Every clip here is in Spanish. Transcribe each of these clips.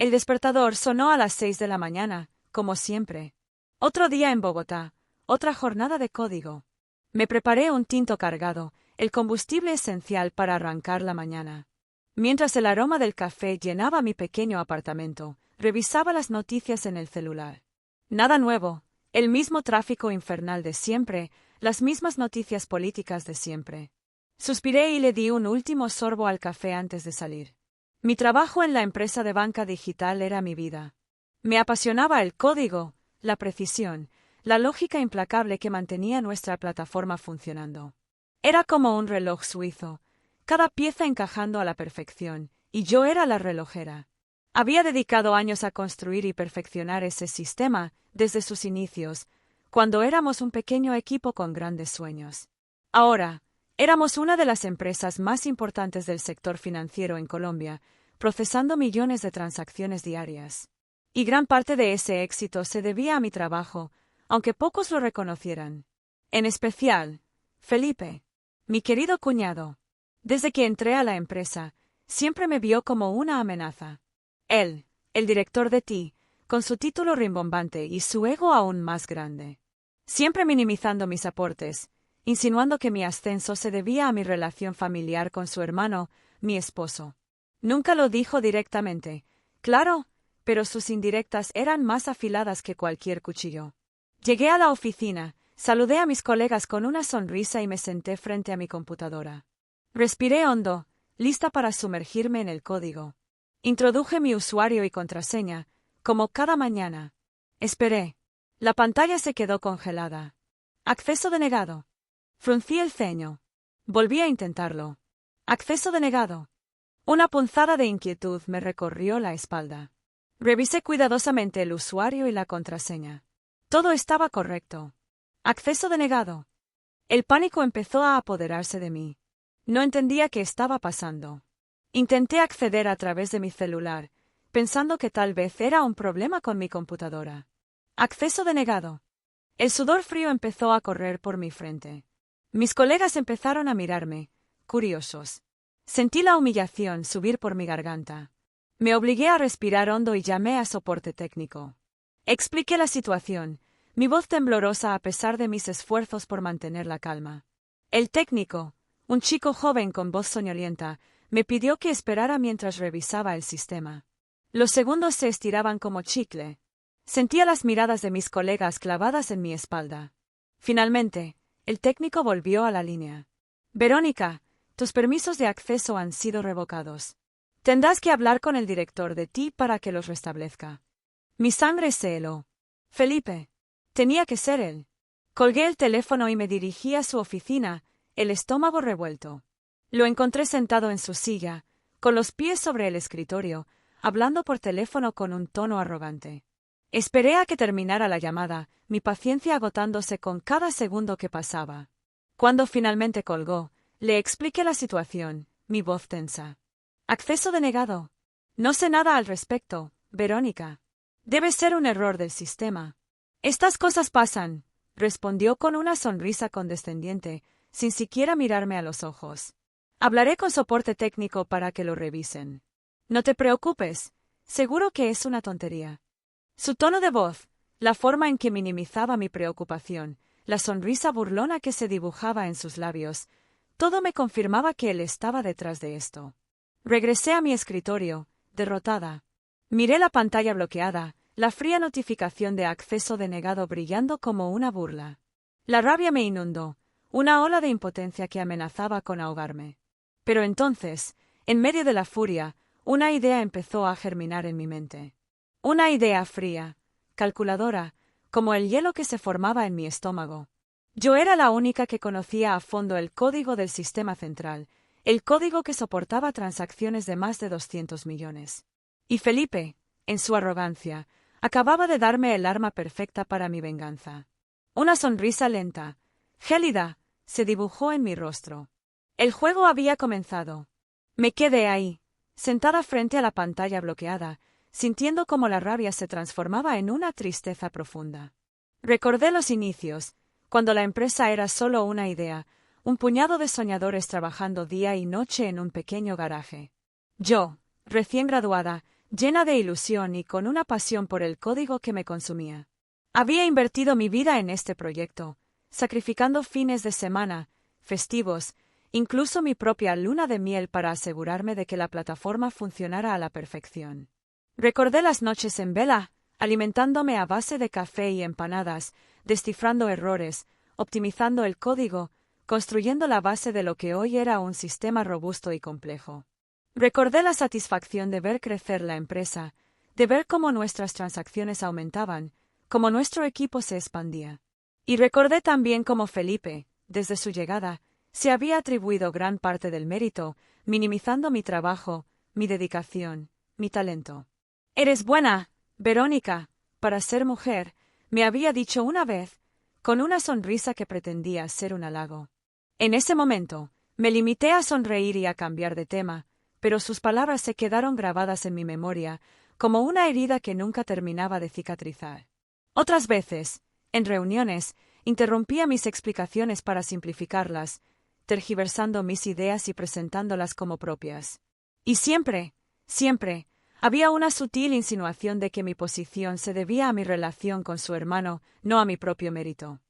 El despertador sonó a las 6 de la mañana, como siempre. Otro día en Bogotá, otra jornada de código. Me preparé un tinto cargado, el combustible esencial para arrancar la mañana. Mientras el aroma del café llenaba mi pequeño apartamento, revisaba las noticias en el celular. Nada nuevo, el mismo tráfico infernal de siempre, las mismas noticias políticas de siempre. Suspiré y le di un último sorbo al café antes de salir. Mi trabajo en la empresa de banca digital era mi vida. Me apasionaba el código, la precisión, la lógica implacable que mantenía nuestra plataforma funcionando. Era como un reloj suizo, cada pieza encajando a la perfección, y yo era la relojera. Había dedicado años a construir y perfeccionar ese sistema desde sus inicios, cuando éramos un pequeño equipo con grandes sueños. Ahora, éramos una de las empresas más importantes del sector financiero en Colombia, procesando millones de transacciones diarias. Y gran parte de ese éxito se debía a mi trabajo, aunque pocos lo reconocieran. En especial, Felipe, mi querido cuñado. Desde que entré a la empresa, siempre me vio como una amenaza. Él, el director de TI, con su título rimbombante y su ego aún más grande. Siempre minimizando mis aportes, insinuando que mi ascenso se debía a mi relación familiar con su hermano, mi esposo. Nunca lo dijo directamente, claro, pero sus indirectas eran más afiladas que cualquier cuchillo. Llegué a la oficina, saludé a mis colegas con una sonrisa y me senté frente a mi computadora. Respiré hondo, lista para sumergirme en el código. Introduje mi usuario y contraseña, como cada mañana. Esperé. La pantalla se quedó congelada. Acceso denegado. Fruncí el ceño. Volví a intentarlo. Acceso denegado. Una punzada de inquietud me recorrió la espalda. Revisé cuidadosamente el usuario y la contraseña. Todo estaba correcto. Acceso denegado. El pánico empezó a apoderarse de mí. No entendía qué estaba pasando. Intenté acceder a través de mi celular, pensando que tal vez era un problema con mi computadora. Acceso denegado. El sudor frío empezó a correr por mi frente. Mis colegas empezaron a mirarme, curiosos. Sentí la humillación subir por mi garganta. Me obligué a respirar hondo y llamé a soporte técnico. Expliqué la situación, mi voz temblorosa a pesar de mis esfuerzos por mantener la calma. El técnico, un chico joven con voz soñolienta, me pidió que esperara mientras revisaba el sistema. Los segundos se estiraban como chicle. Sentía las miradas de mis colegas clavadas en mi espalda. Finalmente, el técnico volvió a la línea. Verónica, tus permisos de acceso han sido revocados. Tendrás que hablar con el director de TI para que los restablezca. Mi sangre se heló. Felipe. Tenía que ser él. Colgué el teléfono y me dirigí a su oficina, el estómago revuelto. Lo encontré sentado en su silla, con los pies sobre el escritorio, hablando por teléfono con un tono arrogante. Esperé a que terminara la llamada, mi paciencia agotándose con cada segundo que pasaba. Cuando finalmente colgó, le expliqué la situación, mi voz tensa. Acceso denegado. No sé nada al respecto, Verónica. Debe ser un error del sistema. Estas cosas pasan, respondió con una sonrisa condescendiente, sin siquiera mirarme a los ojos. Hablaré con soporte técnico para que lo revisen. No te preocupes, seguro que es una tontería. Su tono de voz, la forma en que minimizaba mi preocupación, la sonrisa burlona que se dibujaba en sus labios, todo me confirmaba que él estaba detrás de esto. Regresé a mi escritorio, derrotada. Miré la pantalla bloqueada, la fría notificación de acceso denegado brillando como una burla. La rabia me inundó, una ola de impotencia que amenazaba con ahogarme. Pero entonces, en medio de la furia, una idea empezó a germinar en mi mente. Una idea fría, calculadora, como el hielo que se formaba en mi estómago. Yo era la única que conocía a fondo el código del sistema central, el código que soportaba transacciones de más de 200 millones. Y Felipe, en su arrogancia, acababa de darme el arma perfecta para mi venganza. Una sonrisa lenta, gélida, se dibujó en mi rostro. El juego había comenzado. Me quedé ahí, sentada frente a la pantalla bloqueada, sintiendo cómo la rabia se transformaba en una tristeza profunda. Recordé los inicios, cuando la empresa era solo una idea, un puñado de soñadores trabajando día y noche en un pequeño garaje. Yo, recién graduada, llena de ilusión y con una pasión por el código que me consumía. Había invertido mi vida en este proyecto, sacrificando fines de semana, festivos, incluso mi propia luna de miel para asegurarme de que la plataforma funcionara a la perfección. Recordé las noches en vela, alimentándome a base de café y empanadas, descifrando errores, optimizando el código, construyendo la base de lo que hoy era un sistema robusto y complejo. Recordé la satisfacción de ver crecer la empresa, de ver cómo nuestras transacciones aumentaban, cómo nuestro equipo se expandía. Y recordé también cómo Felipe, desde su llegada, se había atribuido gran parte del mérito, minimizando mi trabajo, mi dedicación, mi talento. «Eres buena, Verónica, para ser mujer», me había dicho una vez, con una sonrisa que pretendía ser un halago. En ese momento, me limité a sonreír y a cambiar de tema, pero sus palabras se quedaron grabadas en mi memoria, como una herida que nunca terminaba de cicatrizar. Otras veces, en reuniones, interrumpía mis explicaciones para simplificarlas, tergiversando mis ideas y presentándolas como propias. Y siempre, había una sutil insinuación de que mi posición se debía a mi relación con su hermano, no a mi propio mérito.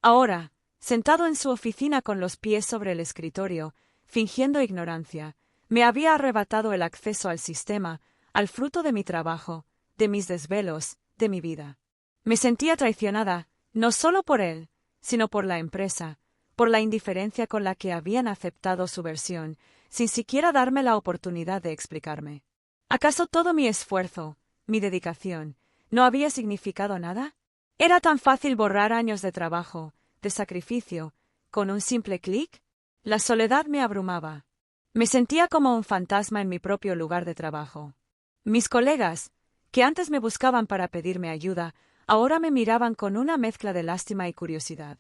Ahora, sentado en su oficina con los pies sobre el escritorio, fingiendo ignorancia, me había arrebatado el acceso al sistema, al fruto de mi trabajo, de mis desvelos, de mi vida. Me sentía traicionada, no solo por él, sino por la empresa, por la indiferencia con la que habían aceptado su versión, sin siquiera darme la oportunidad de explicarme. ¿Acaso todo mi esfuerzo, mi dedicación, no había significado nada? ¿Era tan fácil borrar años de trabajo, de sacrificio, con un simple clic? La soledad me abrumaba. Me sentía como un fantasma en mi propio lugar de trabajo. Mis colegas, que antes me buscaban para pedirme ayuda, ahora me miraban con una mezcla de lástima y curiosidad.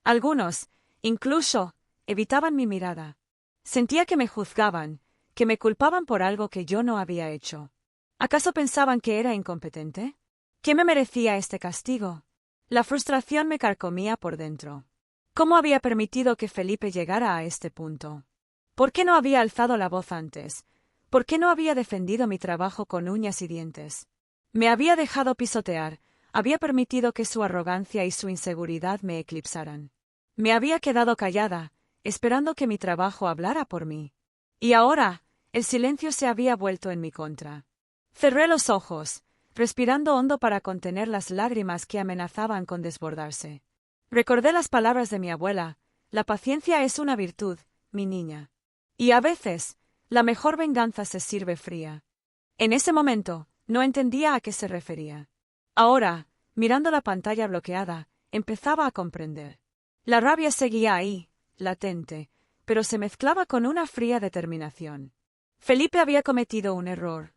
Algunos, incluso, evitaban mi mirada. Sentía que me juzgaban, que me culpaban por algo que yo no había hecho. ¿Acaso pensaban que era incompetente? ¿Qué me merecía este castigo? La frustración me carcomía por dentro. ¿Cómo había permitido que Felipe llegara a este punto? ¿Por qué no había alzado la voz antes? ¿Por qué no había defendido mi trabajo con uñas y dientes? Me había dejado pisotear, había permitido que su arrogancia y su inseguridad me eclipsaran. Me había quedado callada, esperando que mi trabajo hablara por mí. Y ahora, el silencio se había vuelto en mi contra. Cerré los ojos, respirando hondo para contener las lágrimas que amenazaban con desbordarse. Recordé las palabras de mi abuela: la paciencia es una virtud, mi niña. Y a veces, la mejor venganza se sirve fría. En ese momento, no entendía a qué se refería. Ahora, mirando la pantalla bloqueada, empezaba a comprender. La rabia seguía ahí, latente, pero se mezclaba con una fría determinación. Felipe había cometido un error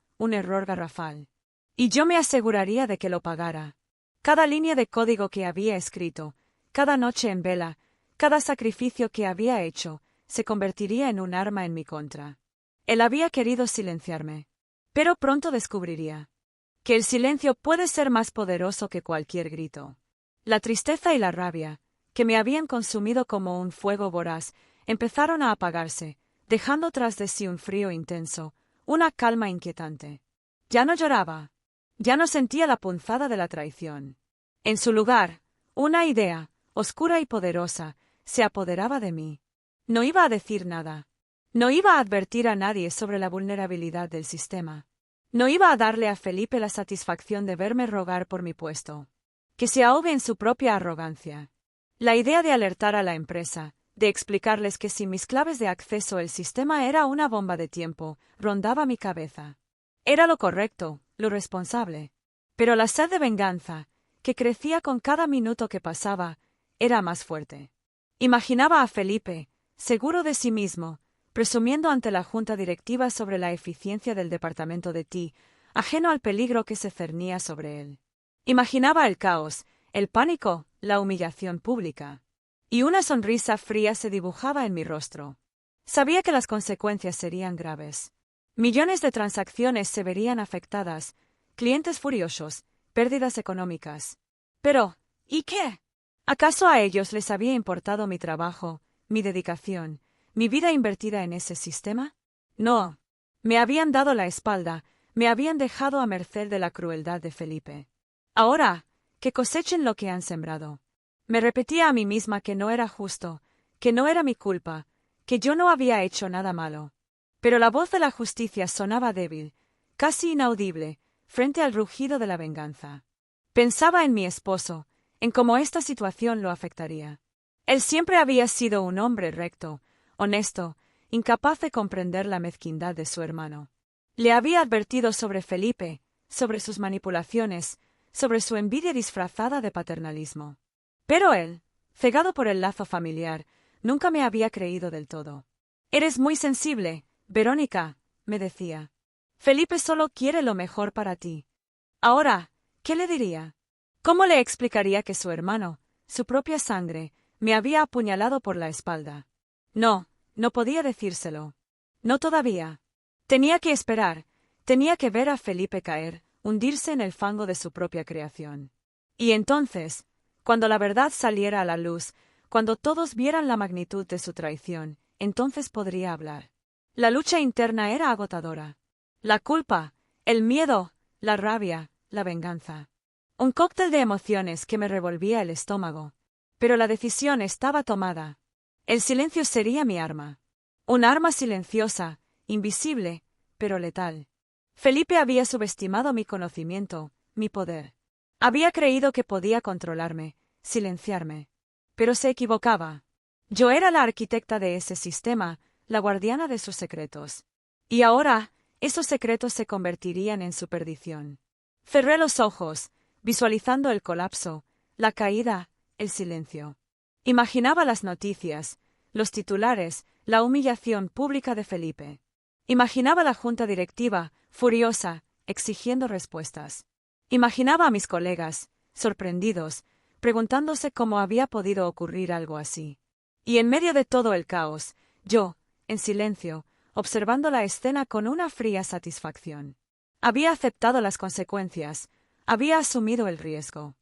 garrafal. Y yo me aseguraría de que lo pagara. Cada línea de código que había escrito, cada noche en vela, cada sacrificio que había hecho, se convertiría en un arma en mi contra. Él había querido silenciarme. Pero pronto descubriría que el silencio puede ser más poderoso que cualquier grito. La tristeza y la rabia, que me habían consumido como un fuego voraz, empezaron a apagarse, dejando tras de sí un frío intenso, una calma inquietante. Ya no lloraba. Ya no sentía la punzada de la traición. En su lugar, una idea, oscura y poderosa, se apoderaba de mí. No iba a decir nada. No iba a advertir a nadie sobre la vulnerabilidad del sistema. No iba a darle a Felipe la satisfacción de verme rogar por mi puesto. Que se ahogue en su propia arrogancia. La idea de alertar a la empresa, de explicarles que sin mis claves de acceso el sistema era una bomba de tiempo, rondaba mi cabeza. Era lo correcto, lo responsable. Pero la sed de venganza, que crecía con cada minuto que pasaba, era más fuerte. Imaginaba a Felipe, seguro de sí mismo, presumiendo ante la junta directiva sobre la eficiencia del departamento de TI, ajeno al peligro que se cernía sobre él. Imaginaba el caos, el pánico, la humillación pública. Y una sonrisa fría se dibujaba en mi rostro. Sabía que las consecuencias serían graves. Millones de transacciones se verían afectadas, clientes furiosos, pérdidas económicas. Pero, ¿y qué? ¿Acaso a ellos les había importado mi trabajo, mi dedicación, mi vida invertida en ese sistema? No. Me habían dado la espalda, me habían dejado a merced de la crueldad de Felipe. Ahora, que cosechen lo que han sembrado. Me repetía a mí misma que no era justo, que no era mi culpa, que yo no había hecho nada malo. Pero la voz de la justicia sonaba débil, casi inaudible, frente al rugido de la venganza. Pensaba en mi esposo, en cómo esta situación lo afectaría. Él siempre había sido un hombre recto, honesto, incapaz de comprender la mezquindad de su hermano. Le había advertido sobre Felipe, sobre sus manipulaciones, sobre su envidia disfrazada de paternalismo. Pero él, cegado por el lazo familiar, nunca me había creído del todo. «Eres muy sensible, Verónica», me decía. «Felipe solo quiere lo mejor para ti». Ahora, ¿qué le diría? ¿Cómo le explicaría que su hermano, su propia sangre, me había apuñalado por la espalda? No, no podía decírselo. No todavía. Tenía que esperar, tenía que ver a Felipe caer, hundirse en el fango de su propia creación. Y entonces, cuando la verdad saliera a la luz, cuando todos vieran la magnitud de su traición, entonces podría hablar. La lucha interna era agotadora. La culpa, el miedo, la rabia, la venganza. Un cóctel de emociones que me revolvía el estómago. Pero la decisión estaba tomada. El silencio sería mi arma. Un arma silenciosa, invisible, pero letal. Felipe había subestimado mi conocimiento, mi poder. Había creído que podía controlarme, silenciarme. Pero se equivocaba. Yo era la arquitecta de ese sistema, la guardiana de sus secretos. Y ahora, esos secretos se convertirían en su perdición. Cerré los ojos, visualizando el colapso, la caída, el silencio. Imaginaba las noticias, los titulares, la humillación pública de Felipe. Imaginaba la junta directiva, furiosa, exigiendo respuestas. Imaginaba a mis colegas, sorprendidos, preguntándose cómo había podido ocurrir algo así. Y en medio de todo el caos, yo, en silencio, observando la escena con una fría satisfacción. Había aceptado las consecuencias, había asumido el riesgo.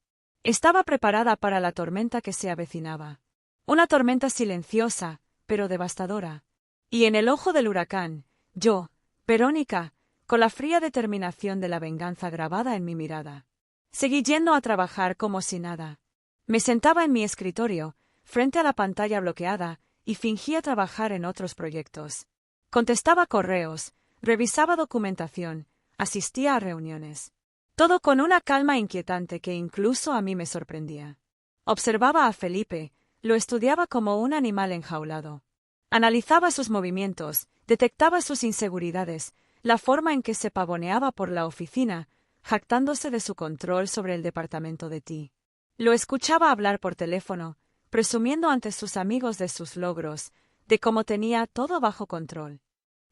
Estaba preparada para la tormenta que se avecinaba. Una tormenta silenciosa, pero devastadora. Y en el ojo del huracán, yo, Verónica, con la fría determinación de la venganza grabada en mi mirada. Seguí yendo a trabajar como si nada. Me sentaba en mi escritorio, frente a la pantalla bloqueada, y fingía trabajar en otros proyectos. Contestaba correos, revisaba documentación, asistía a reuniones. Todo con una calma inquietante que incluso a mí me sorprendía. Observaba a Felipe, lo estudiaba como un animal enjaulado. Analizaba sus movimientos, detectaba sus inseguridades, la forma en que se pavoneaba por la oficina, jactándose de su control sobre el departamento de ti. Lo escuchaba hablar por teléfono, presumiendo ante sus amigos de sus logros, de cómo tenía todo bajo control.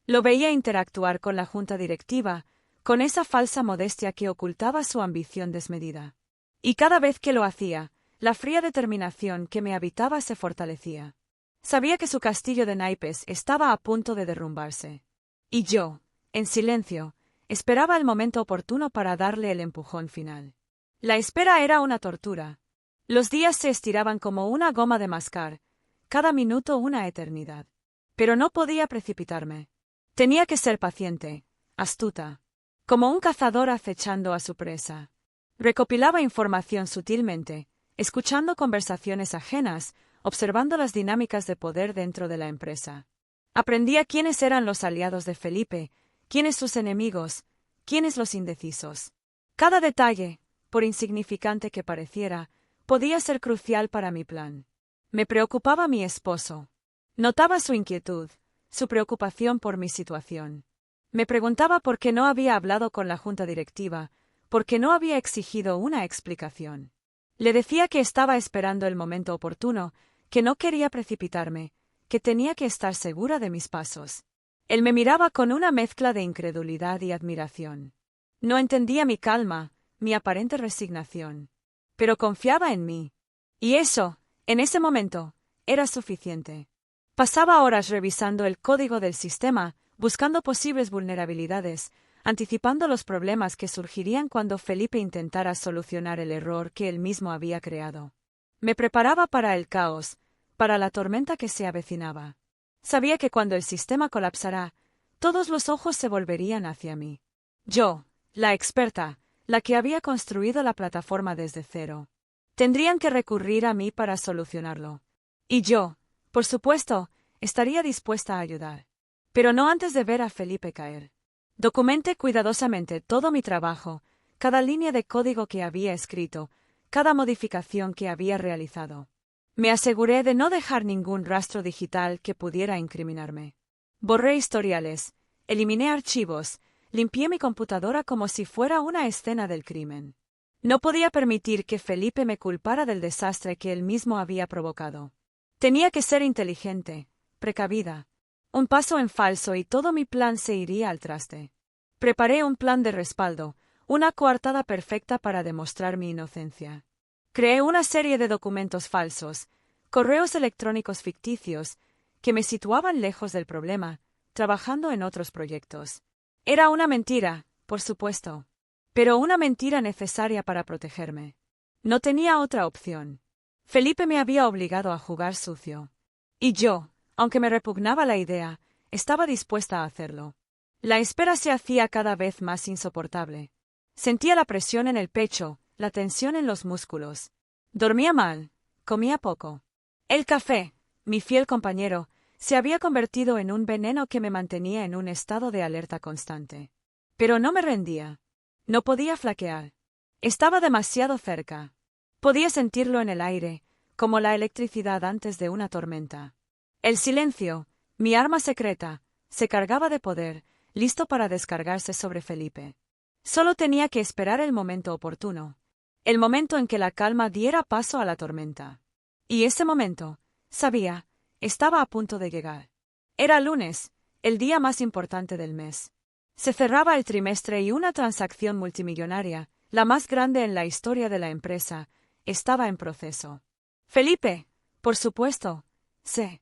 Lo veía interactuar con la junta directiva, con esa falsa modestia que ocultaba su ambición desmedida. Y cada vez que lo hacía, la fría determinación que me habitaba se fortalecía. Sabía que su castillo de naipes estaba a punto de derrumbarse. Y yo, en silencio, esperaba el momento oportuno para darle el empujón final. La espera era una tortura. Los días se estiraban como una goma de mascar, cada minuto una eternidad. Pero no podía precipitarme. Tenía que ser paciente, astuta, como un cazador acechando a su presa. Recopilaba información sutilmente, escuchando conversaciones ajenas, observando las dinámicas de poder dentro de la empresa. Aprendía quiénes eran los aliados de Felipe, quiénes sus enemigos, quiénes los indecisos. Cada detalle, por insignificante que pareciera, podía ser crucial para mi plan. Me preocupaba mi esposo. Notaba su inquietud, su preocupación por mi situación. Me preguntaba por qué no había hablado con la junta directiva, por qué no había exigido una explicación. Le decía que estaba esperando el momento oportuno, que no quería precipitarme, que tenía que estar segura de mis pasos. Él me miraba con una mezcla de incredulidad y admiración. No entendía mi calma, mi aparente resignación. Pero confiaba en mí. Y eso, en ese momento, era suficiente. Pasaba horas revisando el código del sistema, buscando posibles vulnerabilidades, anticipando los problemas que surgirían cuando Felipe intentara solucionar el error que él mismo había creado. Me preparaba para el caos, para la tormenta que se avecinaba. Sabía que cuando el sistema colapsara, todos los ojos se volverían hacia mí. Yo, la experta, la que había construido la plataforma desde cero. Tendrían que recurrir a mí para solucionarlo. Y yo, por supuesto, estaría dispuesta a ayudar. Pero no antes de ver a Felipe caer. Documenté cuidadosamente todo mi trabajo, cada línea de código que había escrito, cada modificación que había realizado. Me aseguré de no dejar ningún rastro digital que pudiera incriminarme. Borré historiales, eliminé archivos, limpié mi computadora como si fuera una escena del crimen. No podía permitir que Felipe me culpara del desastre que él mismo había provocado. Tenía que ser inteligente, precavida. Un paso en falso y todo mi plan se iría al traste. Preparé un plan de respaldo, una coartada perfecta para demostrar mi inocencia. Creé una serie de documentos falsos, correos electrónicos ficticios, que me situaban lejos del problema, trabajando en otros proyectos. Era una mentira, por supuesto, pero una mentira necesaria para protegerme. No tenía otra opción. Felipe me había obligado a jugar sucio. Y yo, aunque me repugnaba la idea, estaba dispuesta a hacerlo. La espera se hacía cada vez más insoportable. Sentía la presión en el pecho, la tensión en los músculos. Dormía mal, comía poco. El café, mi fiel compañero, se había convertido en un veneno que me mantenía en un estado de alerta constante. Pero no me rendía. No podía flaquear. Estaba demasiado cerca. Podía sentirlo en el aire, como la electricidad antes de una tormenta. El silencio, mi arma secreta, se cargaba de poder, listo para descargarse sobre Felipe. Solo tenía que esperar el momento oportuno. El momento en que la calma diera paso a la tormenta. Y ese momento, sabía, estaba a punto de llegar. Era lunes, el día más importante del mes. Se cerraba el trimestre y una transacción multimillonaria, la más grande en la historia de la empresa, estaba en proceso. Felipe, por supuesto, se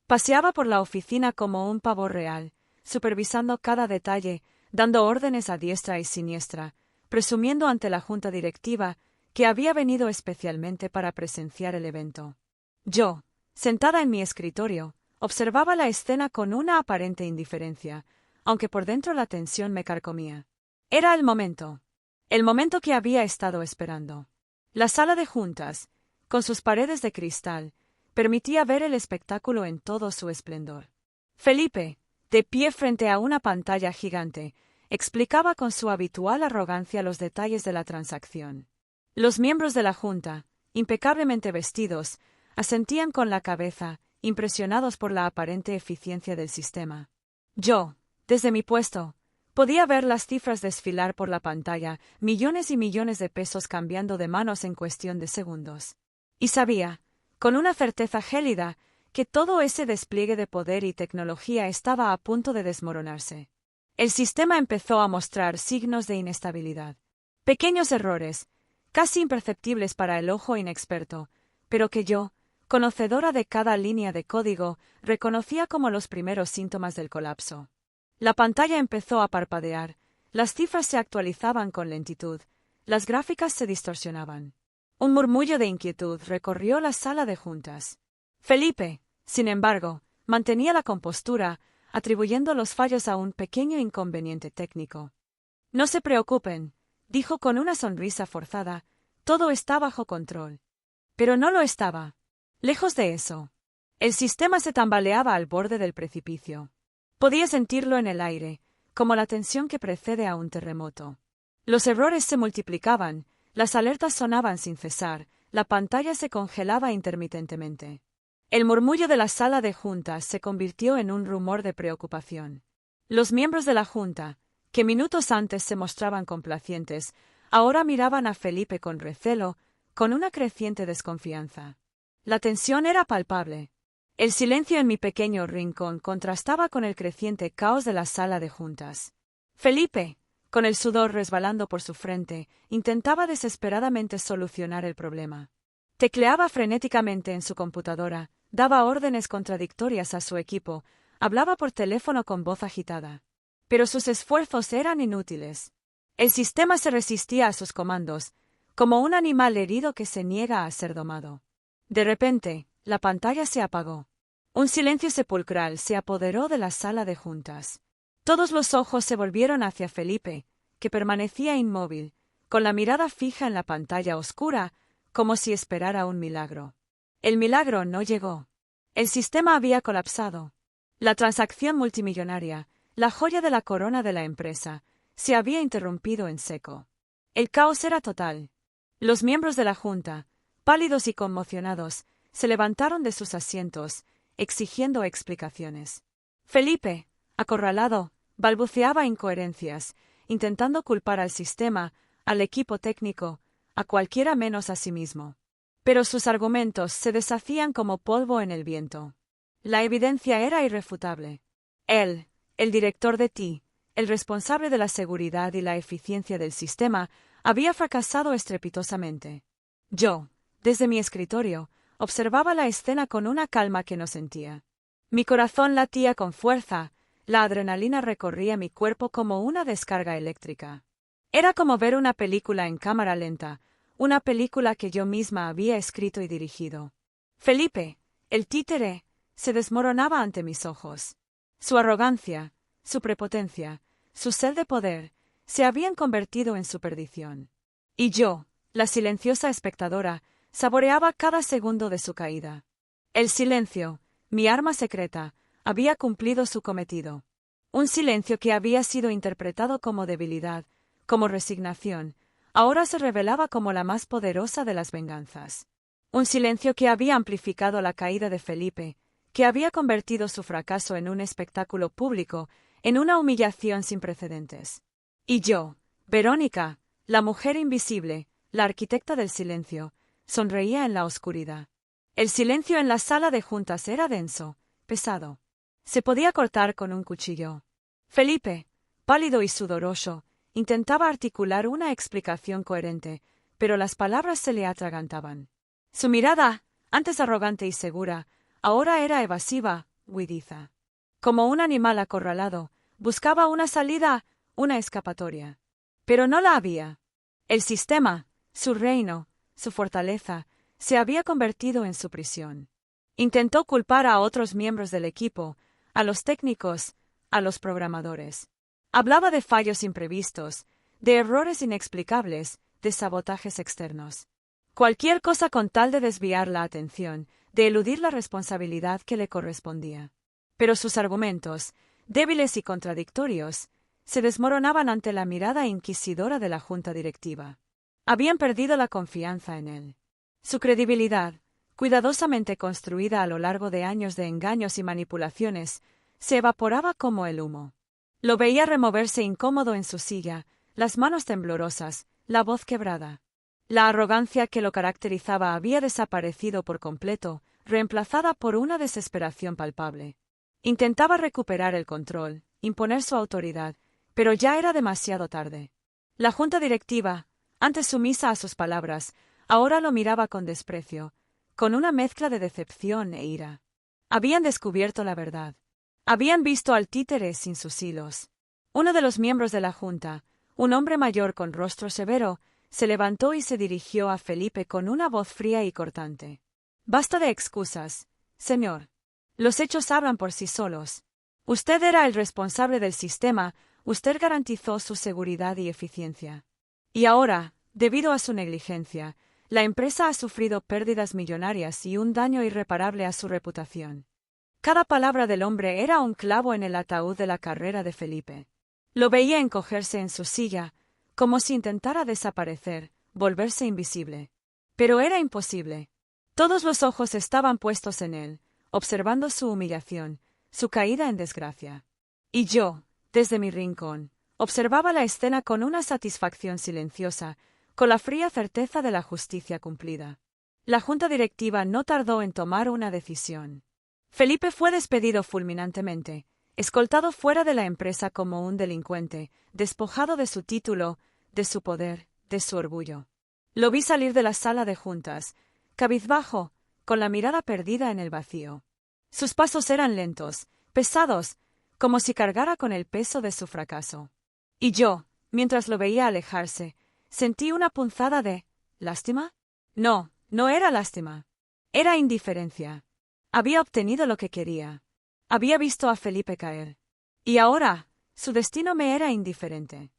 paseaba por la oficina como un pavo real, supervisando cada detalle, dando órdenes a diestra y siniestra, presumiendo ante la junta directiva que había venido especialmente para presenciar el evento. Yo, sentada en mi escritorio, observaba la escena con una aparente indiferencia, aunque por dentro la tensión me carcomía. Era el momento que había estado esperando. La sala de juntas, con sus paredes de cristal, permitía ver el espectáculo en todo su esplendor. Felipe, de pie frente a una pantalla gigante, explicaba con su habitual arrogancia los detalles de la transacción. Los miembros de la junta, impecablemente vestidos, asentían con la cabeza, impresionados por la aparente eficiencia del sistema. Yo, desde mi puesto, podía ver las cifras desfilar por la pantalla, millones y millones de pesos cambiando de manos en cuestión de segundos. Y sabía, con una certeza gélida, que todo ese despliegue de poder y tecnología estaba a punto de desmoronarse. El sistema empezó a mostrar signos de inestabilidad. Pequeños errores, casi imperceptibles para el ojo inexperto, pero que yo, conocedora de cada línea de código, reconocía como los primeros síntomas del colapso. La pantalla empezó a parpadear, las cifras se actualizaban con lentitud, las gráficas se distorsionaban. Un murmullo de inquietud recorrió la sala de juntas. Felipe, sin embargo, mantenía la compostura, atribuyendo los fallos a un pequeño inconveniente técnico. No se preocupen, dijo con una sonrisa forzada, todo está bajo control. Pero no lo estaba. Lejos de eso. El sistema se tambaleaba al borde del precipicio. Podía sentirlo en el aire, como la tensión que precede a un terremoto. Los errores se multiplicaban, las alertas sonaban sin cesar, la pantalla se congelaba intermitentemente. El murmullo de la sala de juntas se convirtió en un rumor de preocupación. Los miembros de la junta, que minutos antes se mostraban complacientes, ahora miraban a Felipe con recelo, con una creciente desconfianza. La tensión era palpable. El silencio en mi pequeño rincón contrastaba con el creciente caos de la sala de juntas. Felipe, con el sudor resbalando por su frente, intentaba desesperadamente solucionar el problema. Tecleaba frenéticamente en su computadora, daba órdenes contradictorias a su equipo, hablaba por teléfono con voz agitada. Pero sus esfuerzos eran inútiles. El sistema se resistía a sus comandos, como un animal herido que se niega a ser domado. De repente, la pantalla se apagó. Un silencio sepulcral se apoderó de la sala de juntas. Todos los ojos se volvieron hacia Felipe, que permanecía inmóvil, con la mirada fija en la pantalla oscura, como si esperara un milagro. El milagro no llegó. El sistema había colapsado. La transacción multimillonaria, la joya de la corona de la empresa, se había interrumpido en seco. El caos era total. Los miembros de la junta, pálidos y conmocionados, se levantaron de sus asientos, exigiendo explicaciones. Felipe, acorralado, balbuceaba incoherencias, intentando culpar al sistema, al equipo técnico, a cualquiera menos a sí mismo. Pero sus argumentos se deshacían como polvo en el viento. La evidencia era irrefutable. Él, el director de TI, el responsable de la seguridad y la eficiencia del sistema, había fracasado estrepitosamente. Yo, desde mi escritorio, observaba la escena con una calma que no sentía. Mi corazón latía con fuerza, la adrenalina recorría mi cuerpo como una descarga eléctrica. Era como ver una película en cámara lenta, una película que yo misma había escrito y dirigido. Felipe, el títere, se desmoronaba ante mis ojos. Su arrogancia, su prepotencia, su sed de poder, se habían convertido en su perdición. Y yo, la silenciosa espectadora, saboreaba cada segundo de su caída. El silencio, mi arma secreta, había cumplido su cometido. Un silencio que había sido interpretado como debilidad, como resignación, ahora se revelaba como la más poderosa de las venganzas. Un silencio que había amplificado la caída de Felipe, que había convertido su fracaso en un espectáculo público, en una humillación sin precedentes. Y yo, Verónica, la mujer invisible, la arquitecta del silencio, sonreía en la oscuridad. El silencio en la sala de juntas era denso, pesado. Se podía cortar con un cuchillo. Felipe, pálido y sudoroso, intentaba articular una explicación coherente, pero las palabras se le atragantaban. Su mirada, antes arrogante y segura, ahora era evasiva, huidiza. Como un animal acorralado, buscaba una salida, una escapatoria. Pero no la había. El sistema, su reino, su fortaleza, se había convertido en su prisión. Intentó culpar a otros miembros del equipo, a los técnicos, a los programadores. Hablaba de fallos imprevistos, de errores inexplicables, de sabotajes externos. Cualquier cosa con tal de desviar la atención, de eludir la responsabilidad que le correspondía. Pero sus argumentos, débiles y contradictorios, se desmoronaban ante la mirada inquisidora de la junta directiva. Habían perdido la confianza en él. Su credibilidad, cuidadosamente construida a lo largo de años de engaños y manipulaciones, se evaporaba como el humo. Lo veía removerse incómodo en su silla, las manos temblorosas, la voz quebrada. La arrogancia que lo caracterizaba había desaparecido por completo, reemplazada por una desesperación palpable. Intentaba recuperar el control, imponer su autoridad, pero ya era demasiado tarde. La junta directiva, antes sumisa a sus palabras, ahora lo miraba con desprecio, con una mezcla de decepción e ira. Habían descubierto la verdad. Habían visto al títere sin sus hilos. Uno de los miembros de la junta, un hombre mayor con rostro severo, se levantó y se dirigió a Felipe con una voz fría y cortante. «Basta de excusas, señor. Los hechos hablan por sí solos. Usted era el responsable del sistema, usted garantizó su seguridad y eficiencia. Y ahora, debido a su negligencia, la empresa ha sufrido pérdidas millonarias y un daño irreparable a su reputación». Cada palabra del hombre era un clavo en el ataúd de la carrera de Felipe. Lo veía encogerse en su silla, como si intentara desaparecer, volverse invisible. Pero era imposible. Todos los ojos estaban puestos en él, observando su humillación, su caída en desgracia. Y yo, desde mi rincón, observaba la escena con una satisfacción silenciosa, con la fría certeza de la justicia cumplida. La junta directiva no tardó en tomar una decisión. Felipe fue despedido fulminantemente, escoltado fuera de la empresa como un delincuente, despojado de su título, de su poder, de su orgullo. Lo vi salir de la sala de juntas, cabizbajo, con la mirada perdida en el vacío. Sus pasos eran lentos, pesados, como si cargara con el peso de su fracaso. Y yo, mientras lo veía alejarse, sentí una punzada de ¿lástima? No, no era lástima. Era indiferencia. Había obtenido lo que quería. Había visto a Felipe caer. Y ahora, su destino me era indiferente.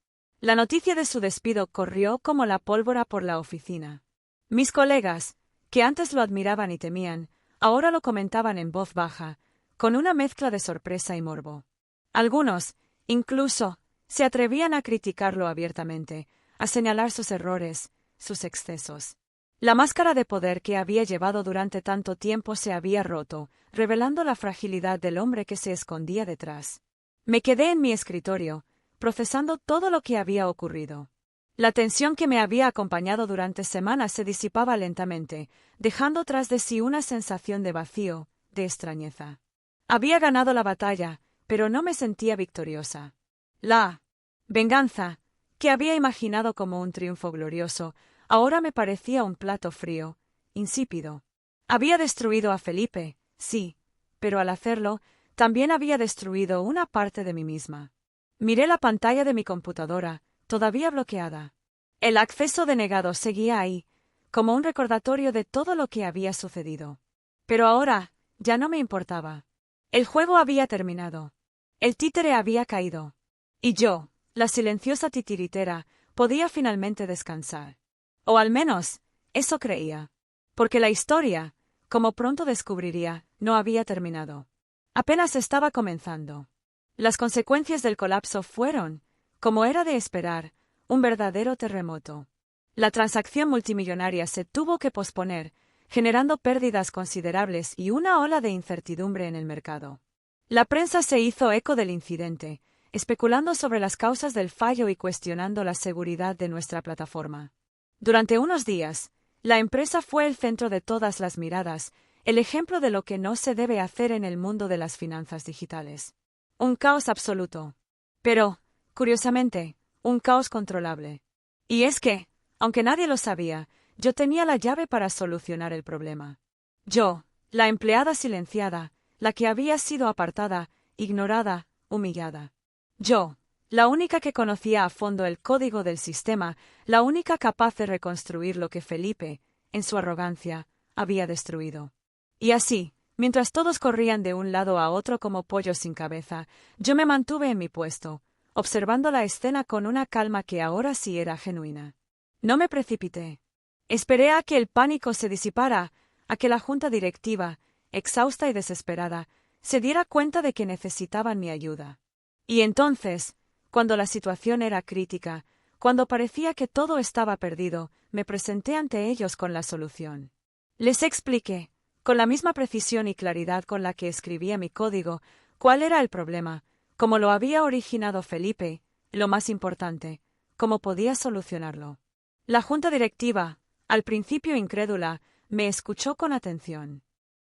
La noticia de su despido corrió como la pólvora por la oficina. Mis colegas, que antes lo admiraban y temían, ahora lo comentaban en voz baja, con una mezcla de sorpresa y morbo. Algunos, incluso, se atrevían a criticarlo abiertamente, a señalar sus errores, sus excesos. La máscara de poder que había llevado durante tanto tiempo se había roto, revelando la fragilidad del hombre que se escondía detrás. Me quedé en mi escritorio, procesando todo lo que había ocurrido. La tensión que me había acompañado durante semanas se disipaba lentamente, dejando tras de sí una sensación de vacío, de extrañeza. Había ganado la batalla, pero no me sentía victoriosa. La venganza, que había imaginado como un triunfo glorioso, ahora me parecía un plato frío, insípido. Había destruido a Felipe, sí, pero al hacerlo, también había destruido una parte de mí misma. Miré la pantalla de mi computadora, todavía bloqueada. El acceso denegado seguía ahí, como un recordatorio de todo lo que había sucedido. Pero ahora, ya no me importaba. El juego había terminado. El títere había caído. Y yo, la silenciosa titiritera, podía finalmente descansar. O al menos, eso creía. Porque la historia, como pronto descubriría, no había terminado. Apenas estaba comenzando. Las consecuencias del colapso fueron, como era de esperar, un verdadero terremoto. La transacción multimillonaria se tuvo que posponer, generando pérdidas considerables y una ola de incertidumbre en el mercado. La prensa se hizo eco del incidente, especulando sobre las causas del fallo y cuestionando la seguridad de nuestra plataforma. Durante unos días, la empresa fue el centro de todas las miradas, el ejemplo de lo que no se debe hacer en el mundo de las finanzas digitales. Un caos absoluto. Pero, curiosamente, un caos controlable. Y es que, aunque nadie lo sabía, yo tenía la llave para solucionar el problema. Yo, la empleada silenciada, la que había sido apartada, ignorada, humillada. Yo, la única que conocía a fondo el código del sistema, la única capaz de reconstruir lo que Felipe, en su arrogancia, había destruido. Y así, mientras todos corrían de un lado a otro como pollos sin cabeza, yo me mantuve en mi puesto, observando la escena con una calma que ahora sí era genuina. No me precipité. Esperé a que el pánico se disipara, a que la junta directiva, exhausta y desesperada, se diera cuenta de que necesitaban mi ayuda. Y entonces, cuando la situación era crítica, cuando parecía que todo estaba perdido, me presenté ante ellos con la solución. Les expliqué, con la misma precisión y claridad con la que escribía mi código, cuál era el problema, cómo lo había originado Felipe, lo más importante, cómo podía solucionarlo. La junta directiva, al principio incrédula, me escuchó con atención.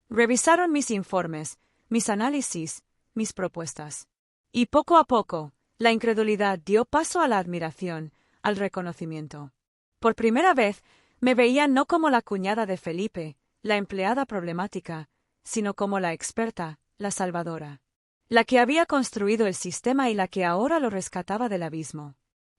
Revisaron mis informes, mis análisis, mis propuestas. Y poco a poco, la incredulidad dio paso a la admiración, al reconocimiento. Por primera vez, me veían no como la cuñada de Felipe, la empleada problemática, sino como la experta, la salvadora. La que había construido el sistema y la que ahora lo rescataba del abismo.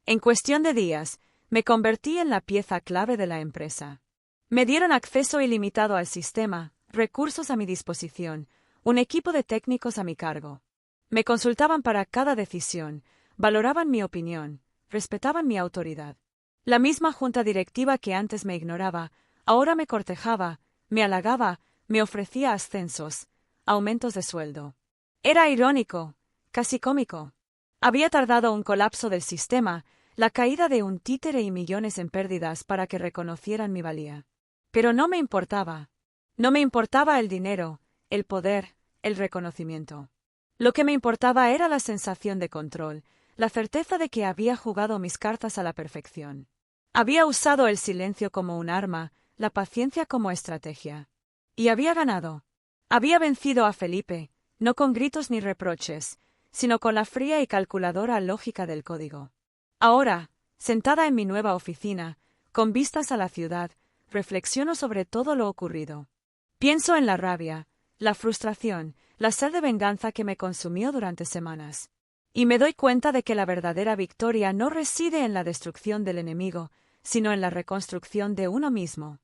En cuestión de días, me convertí en la pieza clave de la empresa. Me dieron acceso ilimitado al sistema, recursos a mi disposición, un equipo de técnicos a mi cargo. Me consultaban para cada decisión, valoraban mi opinión, respetaban mi autoridad. La misma junta directiva que antes me ignoraba, ahora me cortejaba, me halagaba, me ofrecía ascensos, aumentos de sueldo. Era irónico, casi cómico. Había tardado un colapso del sistema, la caída de un títere y millones en pérdidas para que reconocieran mi valía. Pero no me importaba. No me importaba el dinero, el poder, el reconocimiento. Lo que me importaba era la sensación de control, la certeza de que había jugado mis cartas a la perfección. Había usado el silencio como un arma, la paciencia como estrategia. Y había ganado. Había vencido a Felipe, no con gritos ni reproches, sino con la fría y calculadora lógica del código. Ahora, sentada en mi nueva oficina, con vistas a la ciudad, reflexiono sobre todo lo ocurrido. Pienso en la rabia, la frustración, la sed de venganza que me consumió durante semanas. Y me doy cuenta de que la verdadera victoria no reside en la destrucción del enemigo, sino en la reconstrucción de uno mismo.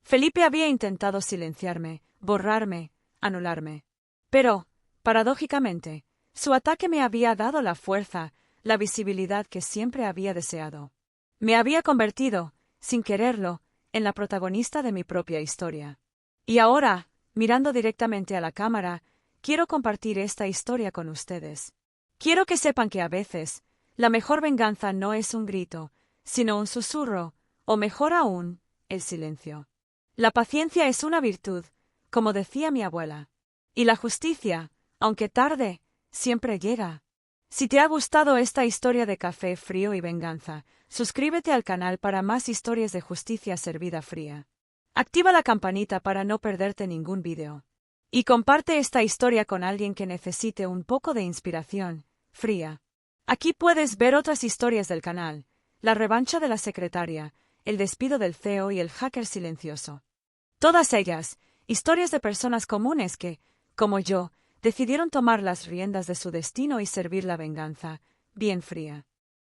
Felipe había intentado silenciarme, borrarme, anularme. Pero, paradójicamente, su ataque me había dado la fuerza, la visibilidad que siempre había deseado. Me había convertido, sin quererlo, en la protagonista de mi propia historia. Y ahora, mirando directamente a la cámara, quiero compartir esta historia con ustedes. Quiero que sepan que a veces, la mejor venganza no es un grito, sino un susurro, o mejor aún, el silencio. La paciencia es una virtud, como decía mi abuela. Y la justicia, aunque tarde, siempre llega. Si te ha gustado esta historia de café frío y venganza, suscríbete al canal para más historias de justicia servida fría. Activa la campanita para no perderte ningún vídeo. Y comparte esta historia con alguien que necesite un poco de inspiración fría. Aquí puedes ver otras historias del canal, la revancha de la secretaria, el despido del CEO y el hacker silencioso. Todas ellas, historias de personas comunes que, como yo, decidieron tomar las riendas de su destino y servir la venganza, bien fría.